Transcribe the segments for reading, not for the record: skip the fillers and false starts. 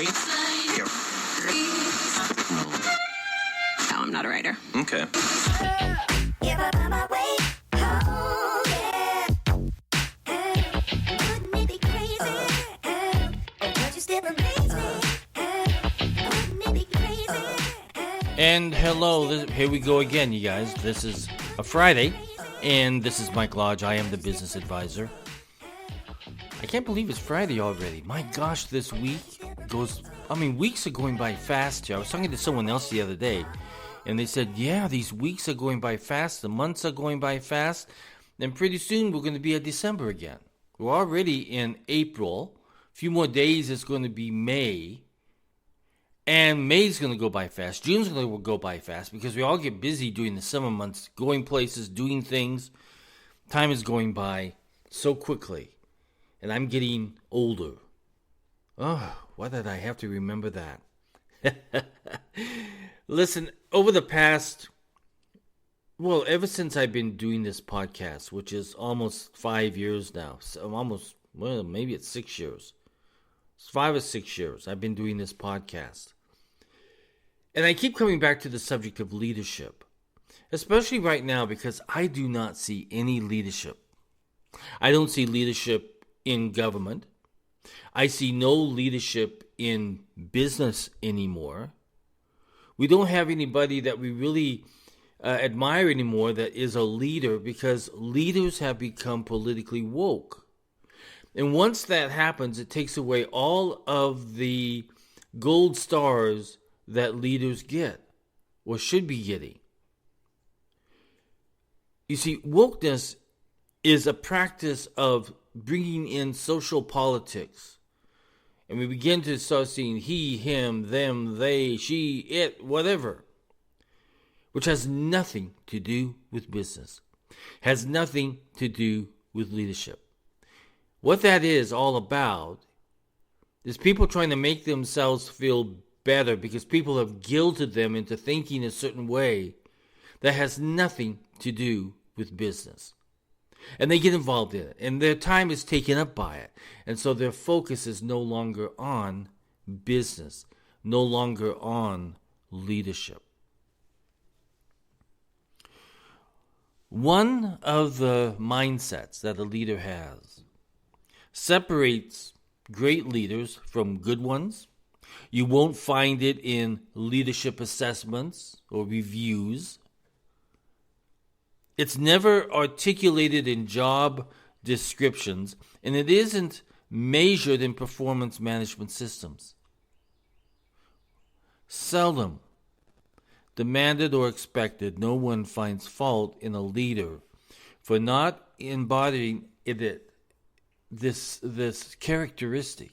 Three. Here. No, I'm not a writer. Okay. And hello, here we go again, you guys. This is a Friday, and this is Mike Lodge. I am the business advisor. I can't believe it's Friday already. My gosh, this week weeks are going by fast here. I was talking to someone else the other day, and they said, yeah, these weeks are going by fast, the months are going by fast, and pretty soon we're going to be at December again. We're already in April. A few more days, it's going to be May. And May's going to go by fast. June's going to go by fast because we all get busy during the summer months, going places, doing things. Time is going by so quickly. And I'm getting older. Oh, why did I have to remember that? Listen, over the past, ever since I've been doing this podcast, which is almost 5 years now. Maybe it's 6 years. It's 5 or 6 years I've been doing this podcast. And I keep coming back to the subject of leadership, especially right now because I do not see any leadership. I don't see leadership in government. I see no leadership in business anymore. We don't have anybody that we really admire anymore that is a leader because leaders have become politically woke. And once that happens, it takes away all of the gold stars that leaders get or should be getting. You see, wokeness is a practice of bringing in social politics. And we begin to start seeing he, him, them, they, she, it, whatever, which has nothing to do with business, has nothing to do with leadership. What that is all about is people trying to make themselves feel better because people have guilted them into thinking a certain way that has nothing to do with business. And they get involved in it, and their time is taken up by it. And so their focus is no longer on business, no longer on leadership. One of the mindsets that a leader has separates great leaders from good ones. You won't find it in leadership assessments or reviews. It's never articulated in job descriptions, and it isn't measured in performance management systems. Seldom, demanded or expected, no one finds fault in a leader for not embodying this characteristic.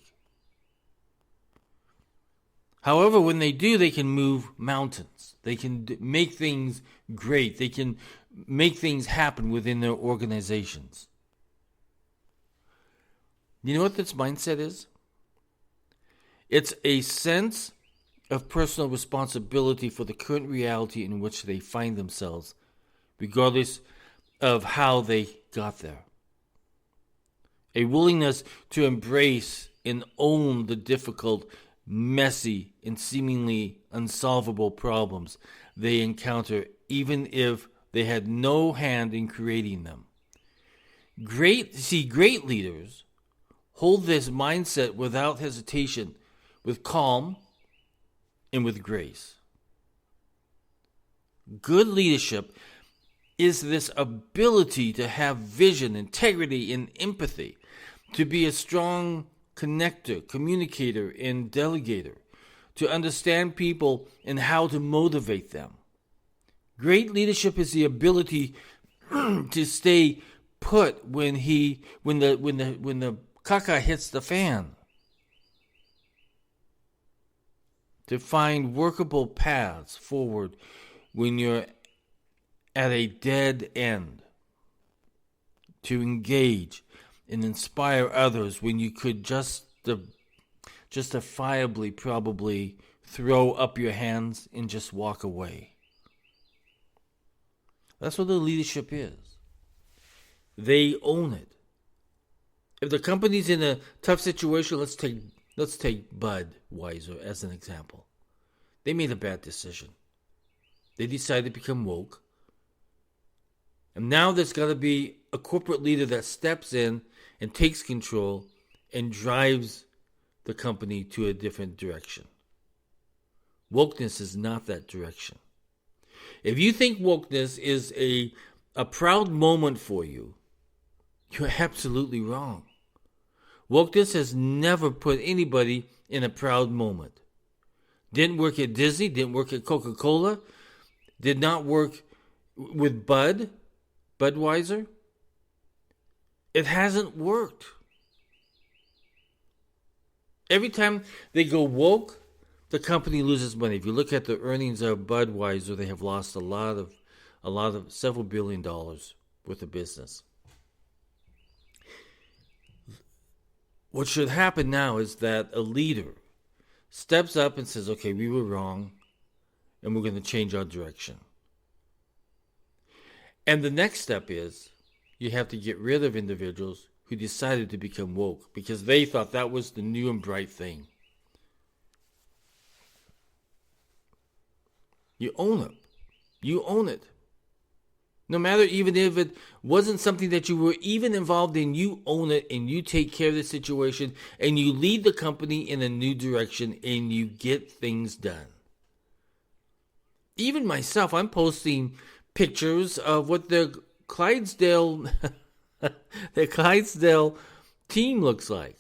However, when they do, they can move mountains. They can make things great. They can make things happen within their organizations. You know what this mindset is? It's a sense of personal responsibility for the current reality in which they find themselves, regardless of how they got there. A willingness to embrace and own the difficult, messy, and seemingly unsolvable problems they encounter, even if they had no hand in creating them. Great leaders hold this mindset without hesitation, with calm and with grace. Good leadership is this ability to have vision, integrity, and empathy, to be a strong connector, communicator, and delegator, to understand people and how to motivate them. Great leadership is the ability to stay put when the caca hits the fan, to find workable paths forward when you're at a dead end, to engage and inspire others when you could justifiably probably throw up your hands and just walk away. That's what the leadership is. They own it. If the company's in a tough situation, let's take Let's take Budweiser as an example. They made a bad decision. They decided to become woke. And now there's got to be a corporate leader that steps in and takes control and drives the company to a different direction. Wokeness is not that direction. If you think wokeness is a proud moment for you, you're absolutely wrong. Wokeness has never put anybody in a proud moment. Didn't work at Disney, didn't work at Coca-Cola, did not work with Budweiser. It hasn't worked. Every time they go woke, the company loses money. If you look at the earnings of Budweiser, they have lost a lot of several $1 billion worth of business. What should happen now is that a leader steps up and says, okay, we were wrong, and we're going to change our direction. And the next step is you have to get rid of individuals who decided to become woke because they thought that was the new and bright thing. You own it. You own it. No matter even if it wasn't something that you were even involved in, you own it and you take care of the situation and you lead the company in a new direction and you get things done. Even myself, I'm posting pictures of what the Clydesdale team looks like.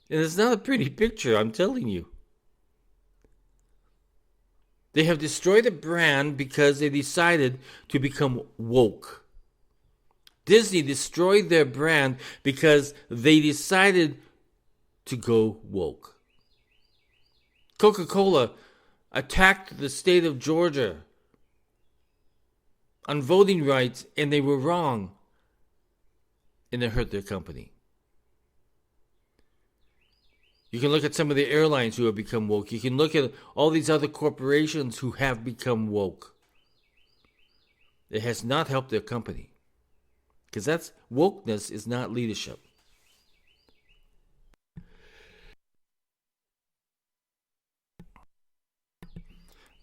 And it's not a pretty picture, I'm telling you. They have destroyed a brand because they decided to become woke. Disney destroyed their brand because they decided to go woke. Coca-Cola attacked the state of Georgia on voting rights, and they were wrong, and it hurt their company. You can look at some of the airlines who have become woke. You can look at all these other corporations who have become woke. It has not helped their company. Because wokeness is not leadership.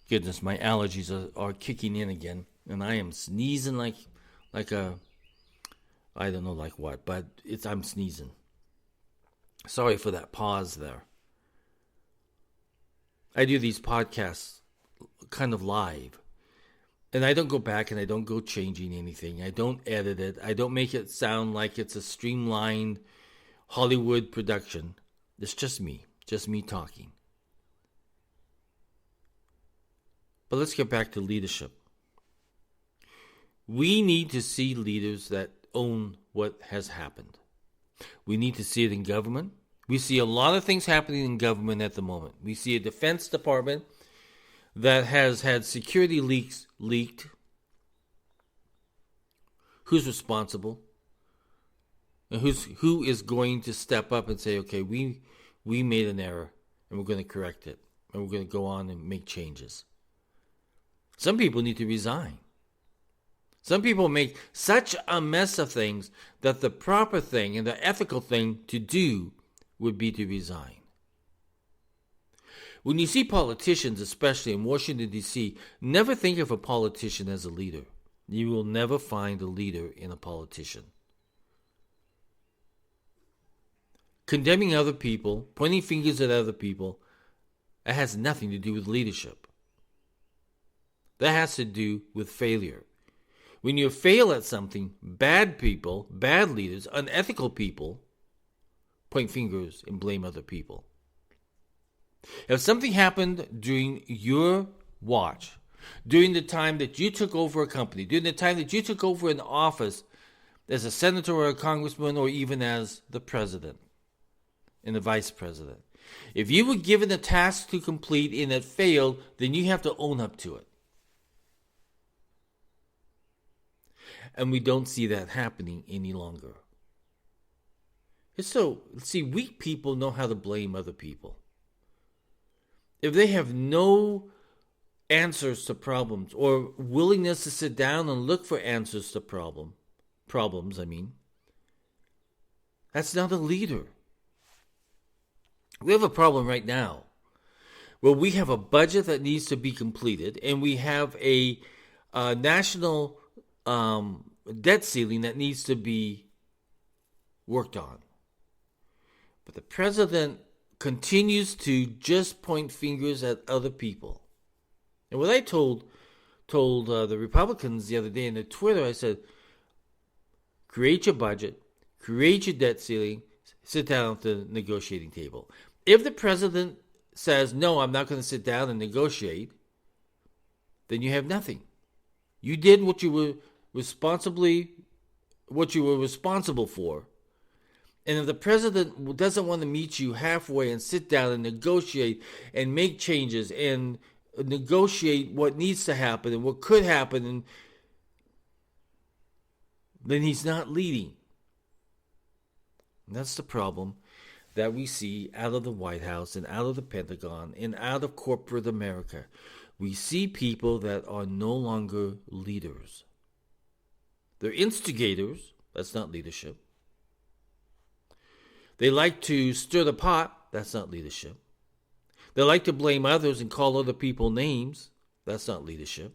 Goodness, my allergies are kicking in again. And I am sneezing like a, I don't know like what, but I'm sneezing. Sorry for that pause there. I do these podcasts kind of live. And I don't go back and I don't go changing anything. I don't edit it. I don't make it sound like it's a streamlined Hollywood production. It's just me talking. But let's get back to leadership. We need to see leaders that own what has happened. We need to see it in government. We see a lot of things happening in government at the moment. We see a Defense Department that has had security leaks leaked. Who's responsible? And who is going to step up and say, okay, we made an error and we're going to correct it. And we're going to go on and make changes. Some people need to resign. Some people make such a mess of things that the proper thing and the ethical thing to do would be to resign. When you see politicians, especially in Washington, D.C., never think of a politician as a leader. You will never find a leader in a politician. Condemning other people, pointing fingers at other people, it has nothing to do with leadership. That has to do with failure. When you fail at something, bad people, bad leaders, unethical people, point fingers and blame other people. If something happened during your watch, during the time that you took over a company, during the time that you took over an office as a senator or a congressman or even as the president and the vice president, if you were given a task to complete and it failed, then you have to own up to it. And we don't see that happening any longer. So, weak people know how to blame other people. If they have no answers to problems or willingness to sit down and look for answers to problems, that's not a leader. We have a problem right now. Well, we have a budget that needs to be completed, and we have a national debt ceiling that needs to be worked on. But the president continues to just point fingers at other people. And what I told the Republicans the other day in their Twitter, I said, create your budget, create your debt ceiling, sit down at the negotiating table. If the president says, no, I'm not going to sit down and negotiate, then you have nothing. You did what you were responsible for. And if the president doesn't want to meet you halfway and sit down and negotiate and make changes and negotiate what needs to happen and what could happen, then he's not leading. And that's the problem that we see out of the White House and out of the Pentagon and out of corporate America. We see people that are no longer leaders. They're instigators. That's not leadership. They like to stir the pot. That's not leadership. They like to blame others and call other people names. That's not leadership.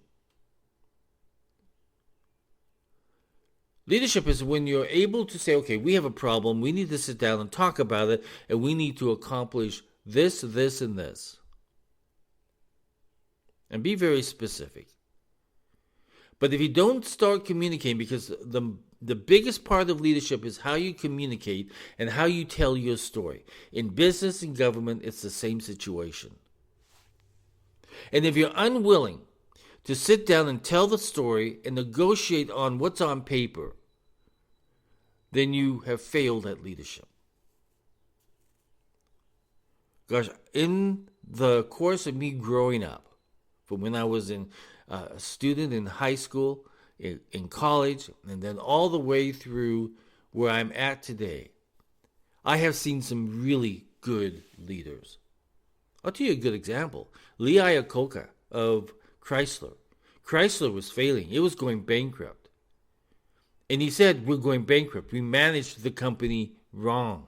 Leadership is when you're able to say, okay, we have a problem, we need to sit down and talk about it, and we need to accomplish this, this, and this. And be very specific. But if you don't start communicating, because the biggest part of leadership is how you communicate and how you tell your story. In business and government, it's the same situation. And if you're unwilling to sit down and tell the story and negotiate on what's on paper, then you have failed at leadership. Gosh, in the course of me growing up, from when I was a student in high school, in college, and then all the way through where I'm at today, I have seen some really good leaders. I'll tell you a good example. Lee Iacocca of Chrysler. Chrysler was failing. It was going bankrupt. And he said, we're going bankrupt. We managed the company wrong.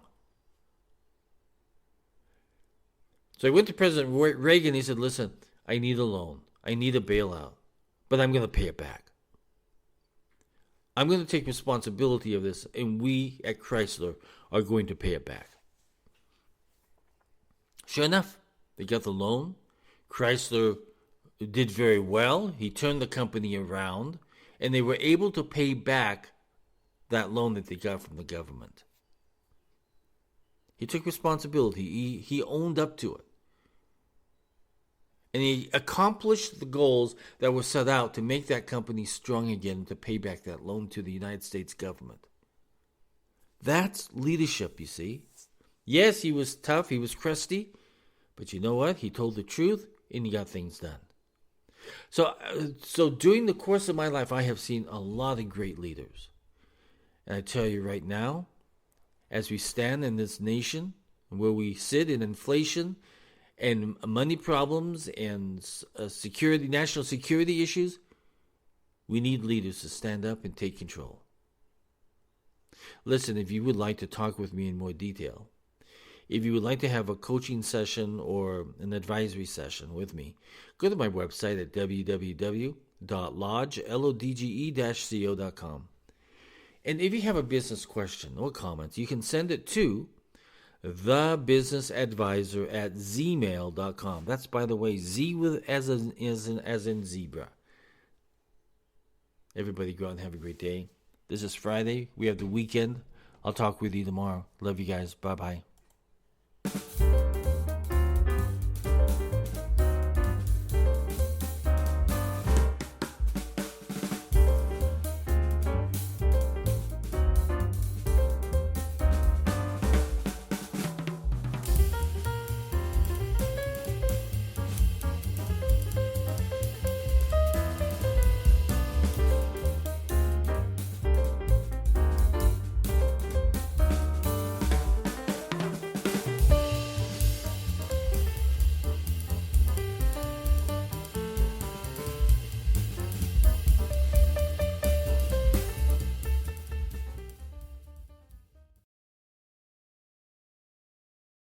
So I went to President Reagan. He said, listen, I need a loan. I need a bailout. But I'm going to pay it back. I'm going to take responsibility of this, and we at Chrysler are going to pay it back. Sure enough, they got the loan. Chrysler did very well. He turned the company around, and they were able to pay back that loan that they got from the government. He took responsibility. He owned up to it. And he accomplished the goals that were set out to make that company strong again, to pay back that loan to the United States government. That's leadership, you see. Yes, he was tough, he was crusty, but you know what? He told the truth, and he got things done. So during the course of my life, I have seen a lot of great leaders. And I tell you right now, as we stand in this nation, where we sit in inflation and money problems and national security issues, we need leaders to stand up and take control. Listen, if you would like to talk with me in more detail, if you would like to have a coaching session or an advisory session with me, go to my website at www.lodge.co.com. And if you have a business question or comment, you can send it to thebusinessadvisor@gmail.com. That's, by the way, Z with as in zebra. Everybody go out and have a great day. This is Friday. We have the weekend. I'll talk with you tomorrow. Love you guys. Bye-bye.